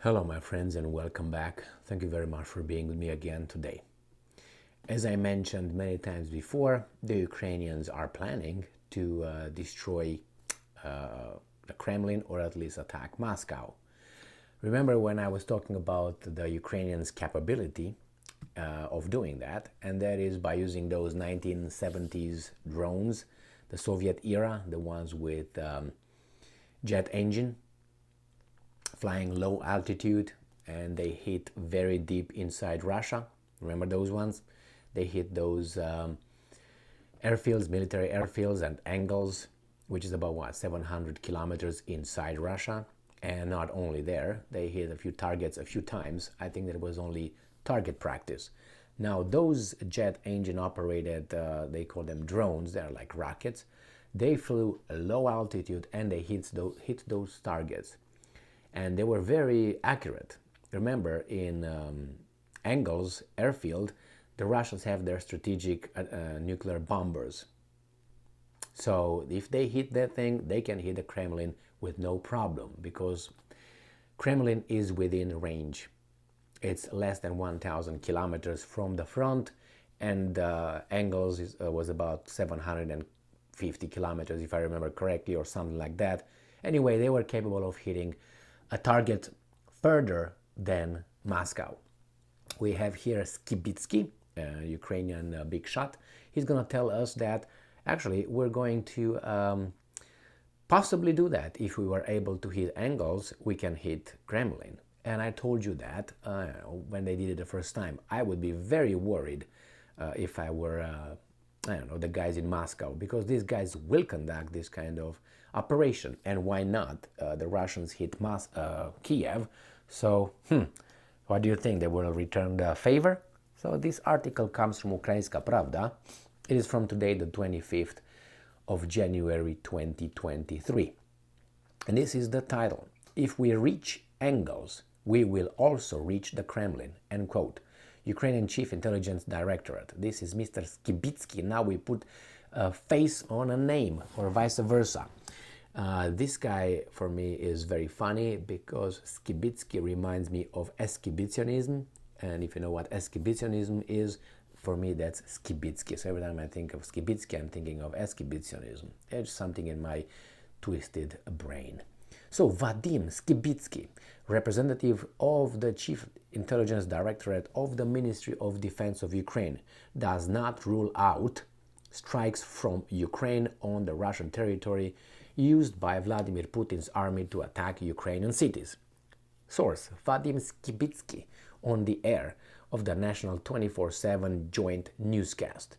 Hello, my friends, and welcome back. Thank you very much for being with me again today. As I mentioned many times before, the Ukrainians are planning to destroy the Kremlin or at least attack Moscow. Remember when I was talking about the Ukrainians' capability of doing that, and that is by using those 1970s drones, the Soviet era, the ones with jet engine, flying low altitude, and they hit very deep inside Russia. Remember those ones? They hit those airfields, military airfields, and Engels, which is about 700 kilometers inside Russia. And not only there, they hit a few targets a few times. I think that it was only target practice. Now, those jet engine operated, they call them drones, they're like rockets. They flew a low altitude and they hit those targets. And they were very accurate. Remember, in Engels airfield, the Russians have their strategic nuclear bombers. So if they hit that thing, they can hit the Kremlin with no problem because Kremlin is within range. It's less than 1,000 kilometers from the front, and Engels was about 750 kilometers, if I remember correctly, or something like that. Anyway, they were capable of hitting a target further than Moscow. We have here Skibitsky, a Ukrainian big shot. He's going to tell us that actually we're going to possibly do that. If we were able to hit Engels, we can hit Kremlin. And I told you that when they did it the first time. I would be very worried if I were the guys in Moscow, because these guys will conduct this kind of operation. And why not? The Russians hit Kiev. So, what do you think? They will return the favor? So this article comes from Ukrainska Pravda. It is from today, the 25th of January 2023. And this is the title. If we reach Engels, we will also reach the Kremlin, end quote. Ukrainian Chief Intelligence Directorate. This is Mr. Skibitsky. Now we put a face on a name, or vice versa. This guy, for me, is very funny because Skibitsky reminds me of exhibitionism. And if you know what exhibitionism is, for me, that's Skibitsky. So every time I think of Skibitsky, I'm thinking of exhibitionism. It's something in my twisted brain. So Vadim Skibitsky, representative of the Chief Intelligence Directorate of the Ministry of Defense of Ukraine, does not rule out strikes from Ukraine on the Russian territory used by Vladimir Putin's army to attack Ukrainian cities. Source: Vadim Skibitsky on the air of the national 24/7 joint newscast.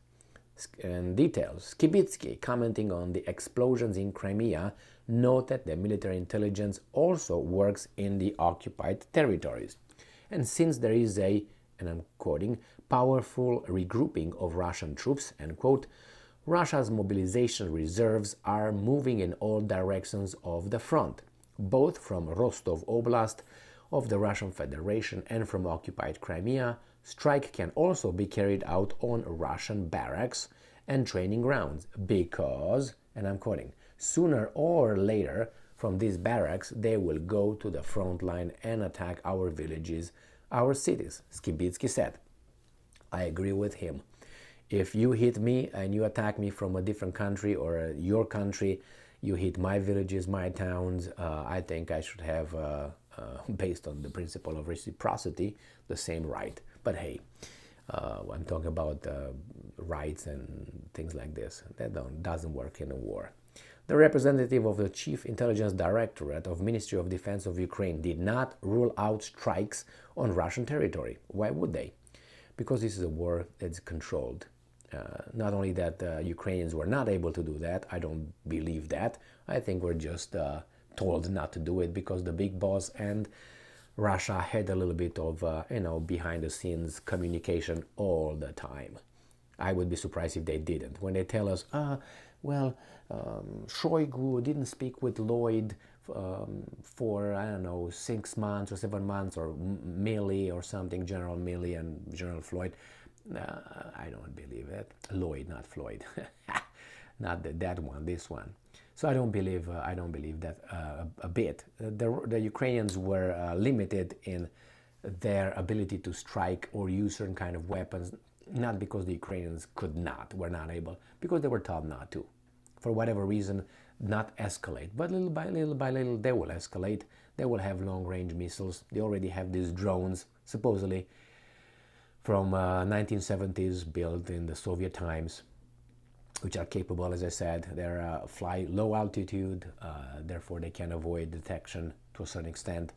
And details: Skibitsky, commenting on the explosions in Crimea, noted that military intelligence also works in the occupied territories. And since there is a, and I'm quoting, powerful regrouping of Russian troops, end quote, Russia's mobilization reserves are moving in all directions of the front, both from Rostov Oblast of the Russian Federation and from occupied Crimea. Strike can also be carried out on Russian barracks and training grounds because, and I'm quoting, sooner or later from these barracks they will go to the front line and attack our villages, our cities, Skibitsky said. I agree with him. If you hit me and you attack me from a different country or your country, you hit my villages, my towns, I think I should have, based on the principle of reciprocity, the same right. But hey, I'm talking about rights and things like this. That doesn't work in a war. The representative of the Chief Intelligence Directorate of Ministry of Defense of Ukraine did not rule out strikes on Russian territory. Why would they? Because this is a war that's controlled. Not only that Ukrainians were not able to do that, I don't believe that. I think we're just told not to do it because the big boss and Russia had a little bit of, behind the scenes communication all the time. I would be surprised if they didn't. When they tell us, Shoigu didn't speak with Lloyd for, 6 months or 7 months, or Milley or something, General Milley and General Floyd. I don't believe it. Lloyd, not Floyd. Not that one, this one. So I don't believe that a bit. The Ukrainians were limited in their ability to strike or use certain kind of weapons, not because the Ukrainians were not able, because they were taught not to. For whatever reason, not escalate. But little by little, they will escalate. They will have long-range missiles. They already have these drones, supposedly from 1970s, built in the Soviet times, which are capable, as I said, they fly low altitude, therefore they can avoid detection to a certain extent.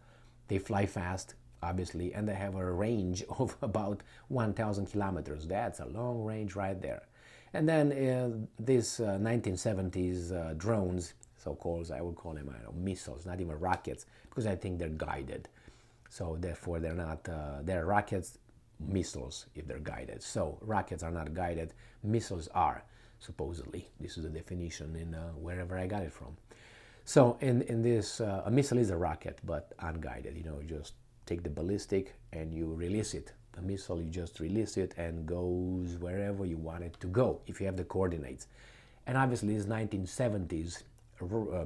They fly fast, obviously, and they have a range of about 1,000 kilometers. That's a long range right there. And then these 1970s drones, so-called, I would call them, I don't know, missiles, not even rockets, because I think they're guided. So therefore they're not, they're rockets, missiles if they're guided. So rockets are not guided, missiles are, supposedly. This is the definition in wherever I got it from. So in this, a missile is a rocket, but unguided. You know, you just take the ballistic and you release it. The missile, you just release it and goes wherever you want it to go, if you have the coordinates. And obviously these 1970s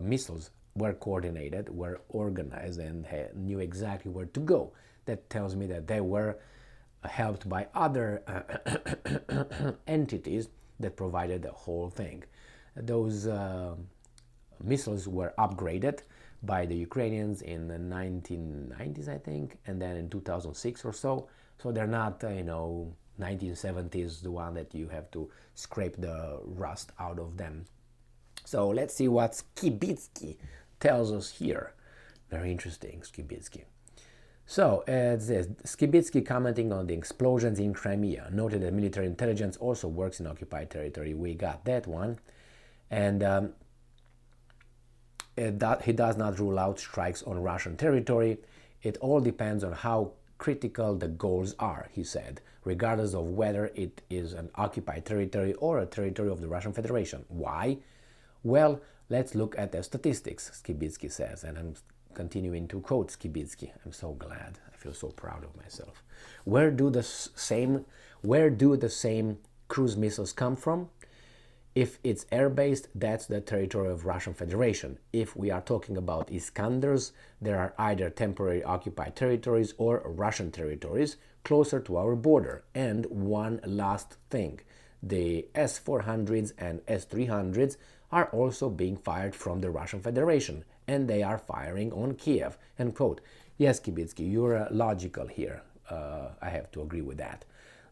missiles were coordinated, were organized, and knew exactly where to go. That tells me that they were helped by other entities that provided the whole thing. Those missiles were upgraded by the Ukrainians in the 1990s, I think, and then in 2006 or so. So they're not, 1970s, the one that you have to scrape the rust out of them. So let's see what Skibitsky tells us here. Very interesting, Skibitsky. So it says, Skibitsky, commenting on the explosions in Crimea, noted that military intelligence also works in occupied territory. We got that one. And he does not rule out strikes on Russian territory. It all depends on how critical the goals are, he said, regardless of whether it is an occupied territory or a territory of the Russian Federation. Why? Well, let's look at the statistics, Skibitsky says, and I'm continuing to quote Skibitsky. I'm so glad. I feel so proud of myself. Where do the same cruise missiles come from? If it's air-based, that's the territory of Russian Federation. If we are talking about Iskanders, there are either temporary occupied territories or Russian territories closer to our border. And one last thing, the S-400s and S-300s are also being fired from the Russian Federation, and they are firing on Kiev. End quote. Yes, Kibitsky, you're logical here. I have to agree with that.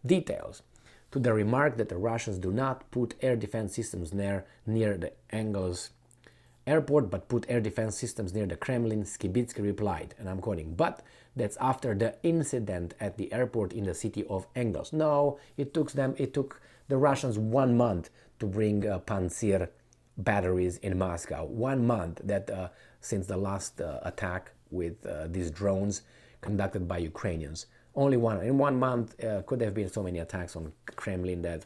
Details. To the remark that the Russians do not put air defense systems near the Engels airport, but put air defense systems near the Kremlin, Skibitsky replied, and I'm quoting, but that's after the incident at the airport in the city of Engels. No, it took the Russians 1 month to bring Pantsir batteries in Moscow. 1 month that since the last attack with these drones conducted by Ukrainians. Only one. In 1 month could have been so many attacks on Kremlin that...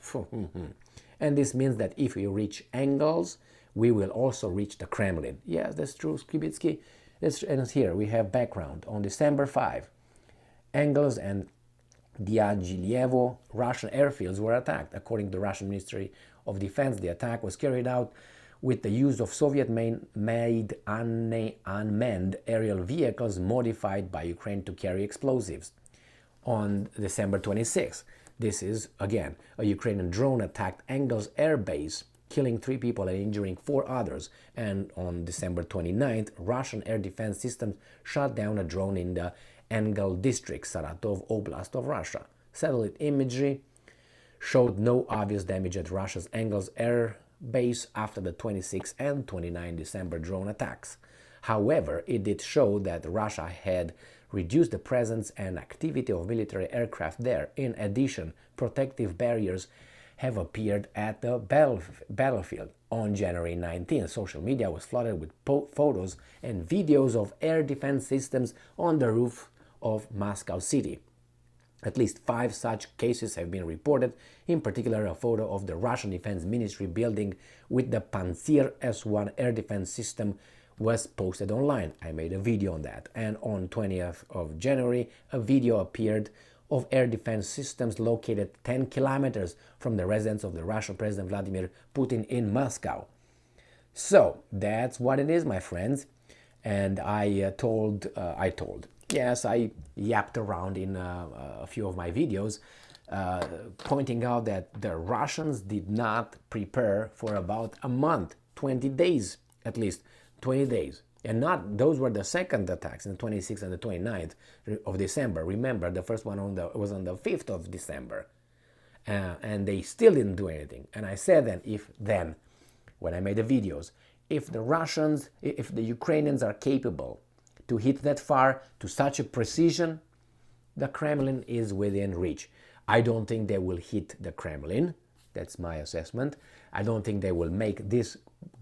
And this means that if we reach Engels, we will also reach the Kremlin. Yes, that's true, Skibitsky. And here we have background. On December 5, Engels and Diaghilevo Russian airfields were attacked. According to the Russian Ministry of Defense, the attack was carried out with the use of Soviet-made unmanned aerial vehicles modified by Ukraine to carry explosives. On December 26, this is, again, a Ukrainian drone attacked Engels Air Base, killing 3 people and injuring 4 others. And on December 29th, Russian air defense systems shot down a drone in the Engels district, Saratov Oblast of Russia. Satellite imagery showed no obvious damage at Russia's Engels Air Base after the 26 and 29 December drone attacks. However, it did show that Russia had reduced the presence and activity of military aircraft there. In addition, protective barriers have appeared at the battlefield. On January 19, social media was flooded with photos and videos of air defense systems on the roof of Moscow city. At least 5 such cases have been reported, in particular a photo of the Russian Defense Ministry building with the Pantsir S-1 air defense system was posted online. I made a video on that. And on 20th of January, a video appeared of air defense systems located 10 kilometers from the residence of the Russian President Vladimir Putin in Moscow. So that's what it is, my friends. And yes, I yapped around in a few of my videos, pointing out that the Russians did not prepare for about a month, 20 days at least, 20 days. And not those were the second attacks in the 26th and the 29th of December. Remember, the first one was on the 5th of December. And they still didn't do anything. And I said then, when I made the videos, if the Ukrainians are capable to hit that far, to such a precision, the Kremlin is within reach. I don't think they will hit the Kremlin. That's my assessment. I don't think they will make this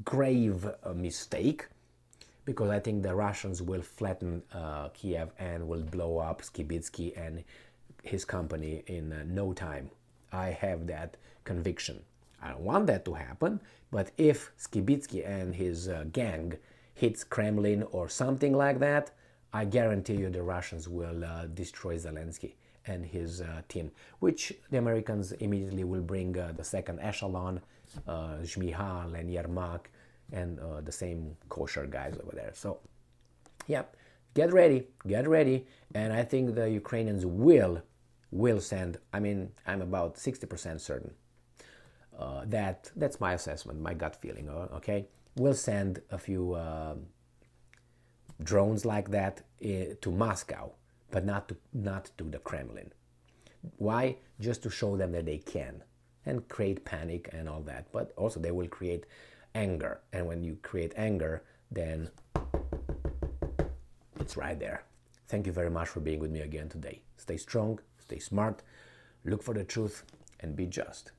grave mistake, because I think the Russians will flatten Kiev and will blow up Skibitsky and his company in no time. I have that conviction. I don't want that to happen, but if Skibitsky and his gang hits Kremlin or something like that, I guarantee you the Russians will destroy Zelensky and his team, which the Americans immediately will bring the second echelon, Zhmyhal and Yermak, and the same kosher guys over there. So, yeah, get ready, and I think the Ukrainians will send. I mean, I'm about 60% certain that's my assessment, my gut feeling. Okay, we'll send a few drones like that to Moscow, but not to the Kremlin. Why? Just to show them that they can and create panic and all that. But also they will create anger, and when you create anger, then it's right there. Thank you very much for being with me again today. Stay strong, stay smart, look for the truth, and be just.